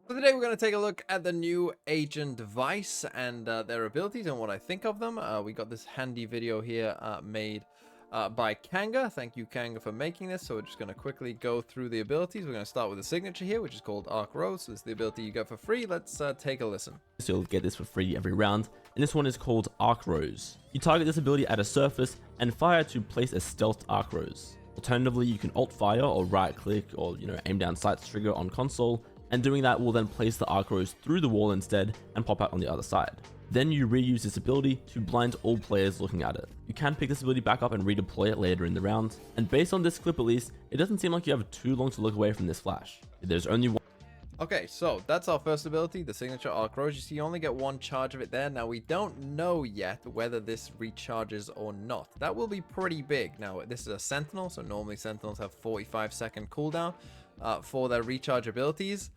So today we're going to take a look at the new agent VYSE and their abilities and what I think of them. We got this handy video here made by Kanga. Thank you, Kanga, for making this. So we're just going to quickly go through the abilities. We're going to start with the signature here, which is called Arcr. So this is the ability you get for free. Let's take a listen. So you'll get this for free every round, and this one is called Arc Rose. You target this ability at a surface and fire to place a stealthed Arc Rose. Alternatively, you can alt fire or right click or aim down sights trigger on console, and doing that will then place the Arc Rose through the wall instead and pop out on the other side. Then you reuse this ability to blind all players looking at it. You can pick this ability back up and redeploy it later in the round, and based on this clip at least, it doesn't seem like you have too long to look away from this flash. There's only one. Okay, so that's our first ability, the signature Arc Rose. You see, you only get one charge of it there. Now, we don't know yet whether this recharges or not. That will be pretty big. Now, this is a Sentinel, so normally Sentinels have 45-second cooldown for their recharge abilities.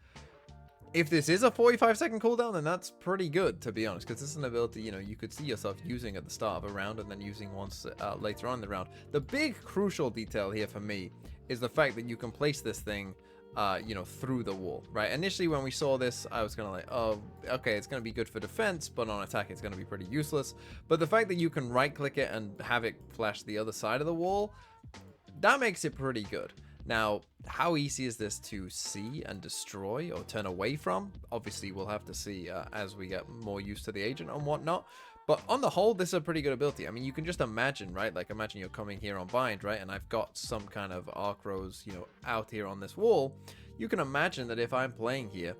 If this is a 45-second cooldown, then that's pretty good, to be honest, because this is an ability, you could see yourself using at the start of a round and then using once later on in the round. The big crucial detail here for me is the fact that you can place this thing through the wall, right? Initially, when we saw this, I was kind of like, oh, okay, it's going to be good for defense, but on attack, it's going to be pretty useless. But the fact that you can right-click it and have it flash the other side of the wall, that makes it pretty good. Now, how easy is this to see and destroy or turn away from? Obviously, we'll have to see as we get more used to the agent and whatnot. But on the whole, this is a pretty good ability. I mean, you can just imagine, right? Like, imagine you're coming here on bind, right? And I've got some kind of Arc Rose, out here on this wall. You can imagine that if I'm playing here,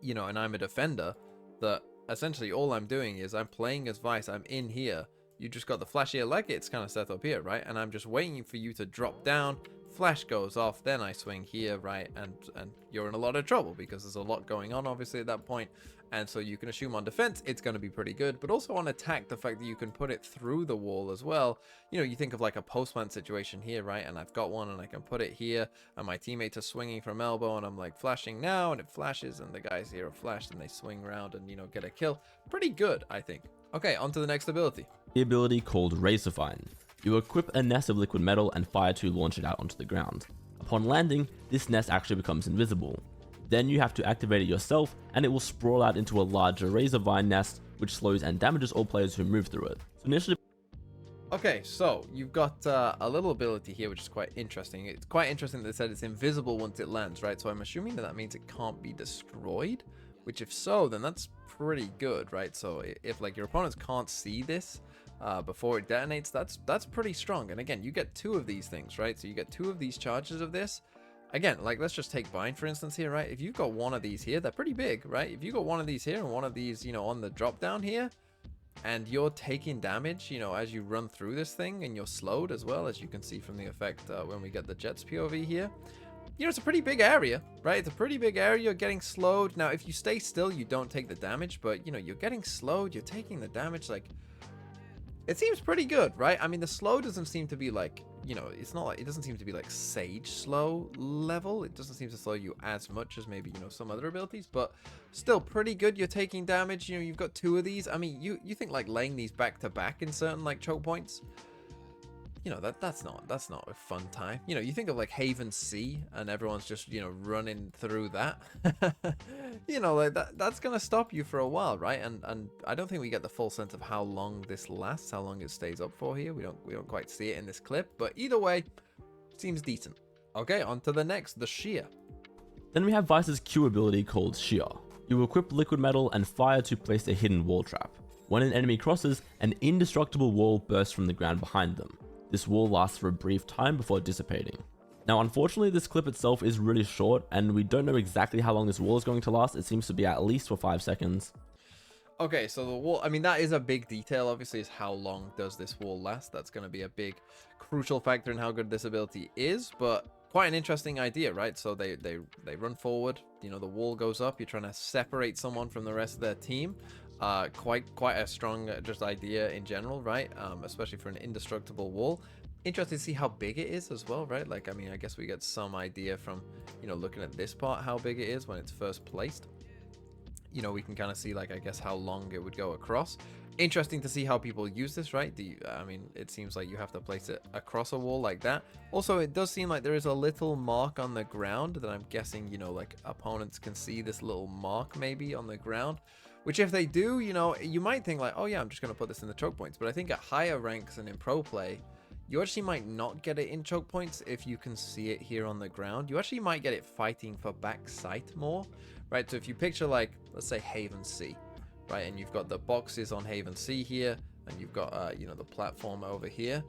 and I'm a defender, that essentially all I'm doing is I'm playing as VYSE. I'm in here. You just got the flash here like it's kind of set up here, right? And I'm just waiting for you to drop down. Flash goes off, then I swing here, right? And you're in a lot of trouble because there's a lot going on, obviously, at that point. And so you can assume on defense, it's going to be pretty good. But also on attack, the fact that you can put it through the wall as well. You think of like a post-plant situation here, right? And I've got one and I can put it here. And my teammates are swinging from elbow and I'm like flashing now. And it flashes and the guys here are flashed and they swing around and, get a kill. Pretty good, I think. Okay, on to the next ability. The ability called Razorfine. You equip a nest of liquid metal and fire to launch it out onto the ground. Upon landing, this nest actually becomes invisible. Then you have to activate it yourself and it will sprawl out into a larger Razorvine nest, which slows and damages all players who move through it. So initially... Okay, so you've got a little ability here, which is quite interesting. It's quite interesting that it said it's invisible once it lands, right? So I'm assuming that means it can't be destroyed, which if so, then that's pretty good, right? So if like your opponents can't see this before it detonates, that's pretty strong. And again, you get two of these things, right? So you get two of these charges of this. Again, like let's just take bind for instance here, right? If you've got one of these here, they're pretty big, right? If you got one of these here and one of these, on the drop down here, and you're taking damage, as you run through this thing, and you're slowed as well, as you can see from the effect when we get the Jets POV here. It's a pretty big area, right? It's a pretty big area. You're getting slowed. Now, if you stay still, you don't take the damage, but, you're getting slowed. You're taking the damage. Like, it seems pretty good, right? I mean, the slow doesn't seem to be like, it's not like, it doesn't seem to be like Sage slow level. It doesn't seem to slow you as much as maybe, some other abilities, but still pretty good. You're taking damage. You've got two of these. I mean, you think like laying these back to back in certain like choke points, that's not a fun time. You think of like Haven C and everyone's just, running through that. Like that's going to stop you for a while, right? And I don't think we get the full sense of how long this lasts, how long it stays up for here. We don't quite see it in this clip, but either way, seems decent. Okay, on to the next, the Shear. Then we have VYSE's Q ability called Shear. You equip liquid metal and fire to place a hidden wall trap. When an enemy crosses, an indestructible wall bursts from the ground behind them. This wall lasts for a brief time before dissipating. Now, unfortunately, this clip itself is really short, and we don't know exactly how long this wall is going to last. It seems to be at least for 5 seconds. Okay, so the wall, I mean, that is a big detail, obviously, is how long does this wall last. That's going to be a big, crucial factor in how good this ability is, but quite an interesting idea, right? So they run forward, the wall goes up, you're trying to separate someone from the rest of their team. Quite a strong just idea in general, right? Especially for an indestructible wall. Interesting to see how big it is as well, right? Like, I mean, I guess we get some idea from, looking at this part, how big it is when it's first placed. you know, we can kind of see, like, I guess how long it would go across. Interesting to see how people use this, right? I mean, it seems like you have to place it across a wall like that. Also, it does seem like there is a little mark on the ground that I'm guessing, you know, like opponents can see this little mark maybe on the ground. Which if they do, you know, you might think like, oh yeah, I'm just going to put this in the choke points. But I think at higher ranks and in pro play, you actually might not get it in choke points if you can see it here on the ground. You actually might get it fighting for back sight more, right? So if you picture like, let's say Haven C, right? And you've got the boxes on Haven C here, and you've got, you know, the platform over here.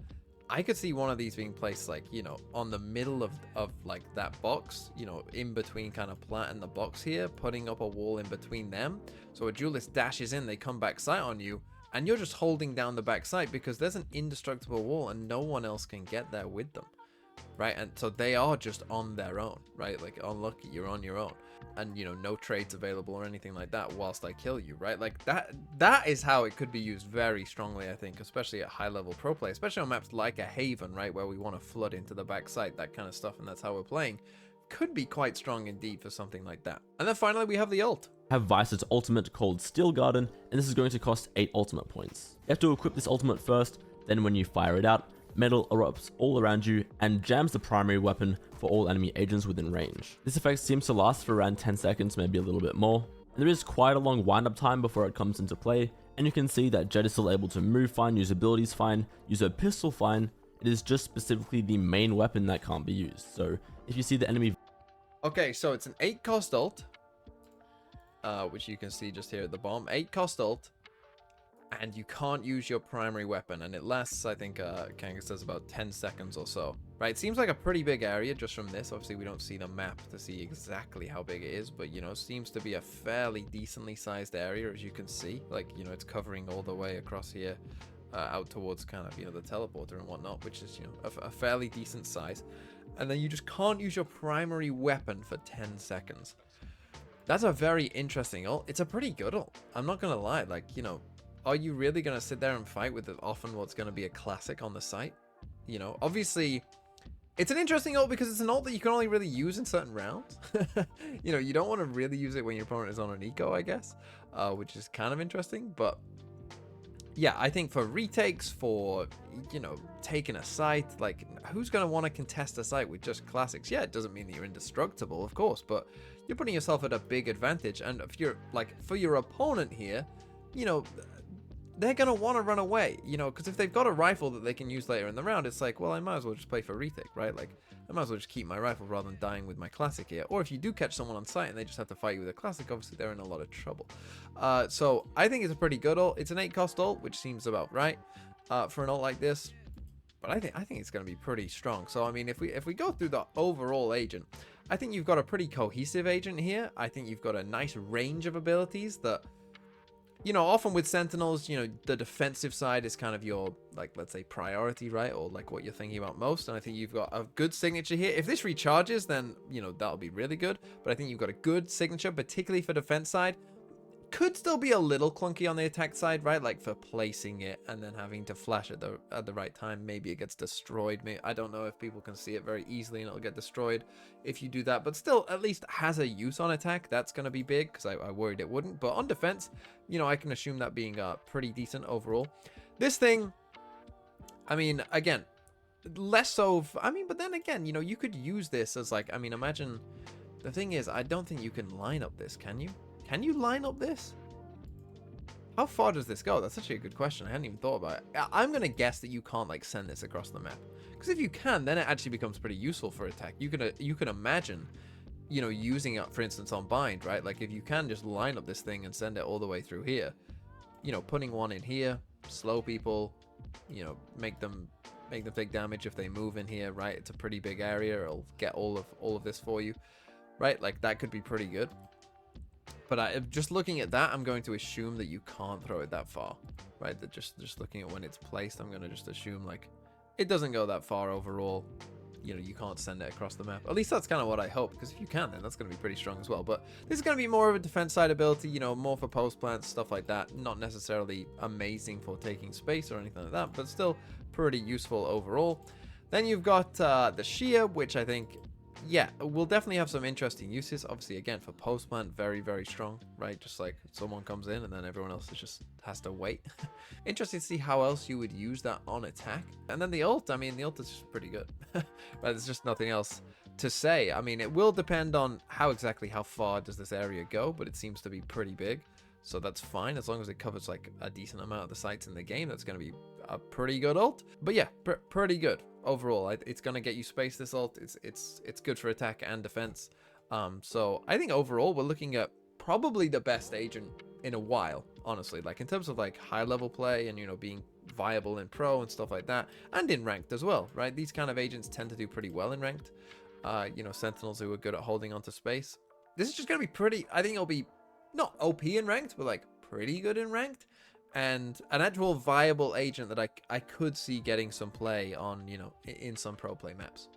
I could see one of these being placed like, you know, on the middle of like that box, you know, in between kind of plat and the box here, putting up a wall in between them. So a duelist dashes in, they come back sight on you, and you're just holding down the back sight because there's an indestructible wall and no one else can get there with them, right? And so they are just on their own, right? Like, unlucky, you're on your own. And, you know, no trades available or anything like that whilst I kill you, right? Like, that is how it could be used very strongly, I think, especially at high-level pro play, especially on maps like a Haven, right, where we want to flood into the backside, that kind of stuff, and that's how we're playing. Could be quite strong indeed for something like that. And then finally, we have the ult. Have VYSE's ultimate called Steel Garden, and this is going to cost 8 ultimate points. You have to equip this ultimate first, then when you fire it out, metal erupts all around you and jams the primary weapon for all enemy agents within range. This effect seems to last for around 10 seconds, maybe a little bit more, and there is quite a long wind-up time before it comes into play, and you can see that Jet is still able to move fine, use abilities fine, use her pistol fine. It is just specifically the main weapon that can't be used. So if you see the enemy... Okay, so it's an 8 cost ult, which you can see just here at the bottom. 8 cost ult, and you can't use your primary weapon, and it lasts, I think, Kanga says about 10 seconds or so. Right, it seems like a pretty big area just from this. Obviously, we don't see the map to see exactly how big it is, but, you know, seems to be a fairly decently sized area, as you can see. Like, you know, it's covering all the way across here, out towards kind of, you know, the teleporter and whatnot, which is, you know, a fairly decent size. And then you just can't use your primary weapon for 10 seconds. That's a very interesting ult. It's a pretty good ult. I'm not gonna lie. Like, you know, are you really gonna sit there and fight with often what's gonna be a classic on the site? You know, obviously, it's an interesting ult because it's an ult that you can only really use in certain rounds. You know, you don't want to really use it when your opponent is on an eco, I guess, which is kind of interesting. But yeah, I think for retakes, for, you know, taking a site, like, who's going to want to contest a site with just classics? Yeah, it doesn't mean that you're indestructible, of course, but you're putting yourself at a big advantage. And if you're, like, for your opponent here, you know, they're going to want to run away, you know, because if they've got a rifle that they can use later in the round, it's like, well, I might as well just play for retake, right? Like, I might as well just keep my rifle rather than dying with my classic here. Or if you do catch someone on site and they just have to fight you with a classic, obviously they're in a lot of trouble. So I think it's a pretty good ult. It's an 8 cost ult, which seems about right for an ult like this. But I think it's going to be pretty strong. So, I mean, if we go through the overall agent, I think you've got a pretty cohesive agent here. I think you've got a nice range of abilities that, you know, often with Sentinels, you know, the defensive side is kind of your, like, let's say priority, right? Or like what you're thinking about most. And I think you've got a good signature here. If this recharges, then, you know, that'll be really good. But I think you've got a good signature, particularly for defense side. Could still be a little clunky on the attack side, right? Like for placing it and then having to flash at the right time. Maybe it gets destroyed. I don't know if people can see it very easily and it'll get destroyed if you do that. But still, at least has a use on attack. That's going to be big because I worried it wouldn't. But on defense, you know, I can assume that being pretty decent overall. This thing, I mean, again, less so. I mean, but then again, you know, you could use this as like, I mean, imagine. The thing is, I don't think you can line up this, can you? Can you line up this? How far does this go? That's actually a good question. I hadn't even thought about it. I'm going to guess that you can't, like, send this across the map. Because if you can, then it actually becomes pretty useful for attack. You can imagine, you know, using it, for instance, on bind, right? Like, if you can just line up this thing and send it all the way through here, you know, putting one in here, slow people, you know, make them take damage if they move in here, right? It's a pretty big area. It'll get all of this for you, right? Like, that could be pretty good. But just looking at that, I'm going to assume that you can't throw it that far, right? That just looking at when it's placed, I'm going to just assume, like, it doesn't go that far overall. You know, you can't send it across the map. At least that's kind of what I hope, because if you can, then that's going to be pretty strong as well. But this is going to be more of a defense side ability, you know, more for post plants, stuff like that. Not necessarily amazing for taking space or anything like that, but still pretty useful overall. Then you've got the shear, which I think yeah, we'll definitely have some interesting uses. Obviously, again, for post plant, very, very strong, right? Just like someone comes in and then everyone else just has to wait. Interesting to see how else you would use that on attack. And then the ult, I mean, the ult is just pretty good. But there's just nothing else to say. I mean, it will depend on how far does this area go, but it seems to be pretty big. So that's fine, as long as it covers like a decent amount of the sites in the game. That's going to be a pretty good ult. But yeah, pretty good overall. It's going to get you space, this ult. It's good for attack and defense. So I think overall we're looking at probably the best agent in a while, honestly. Like in terms of like high level play and, you know, being viable in pro and stuff like that, and in ranked as well, right? These kind of agents tend to do pretty well in ranked. You know, sentinels who are good at holding onto space. This is just going to be pretty, I think it'll be not OP in ranked, but like pretty good in ranked, and an actual viable agent that I could see getting some play on, you know, in some pro play maps.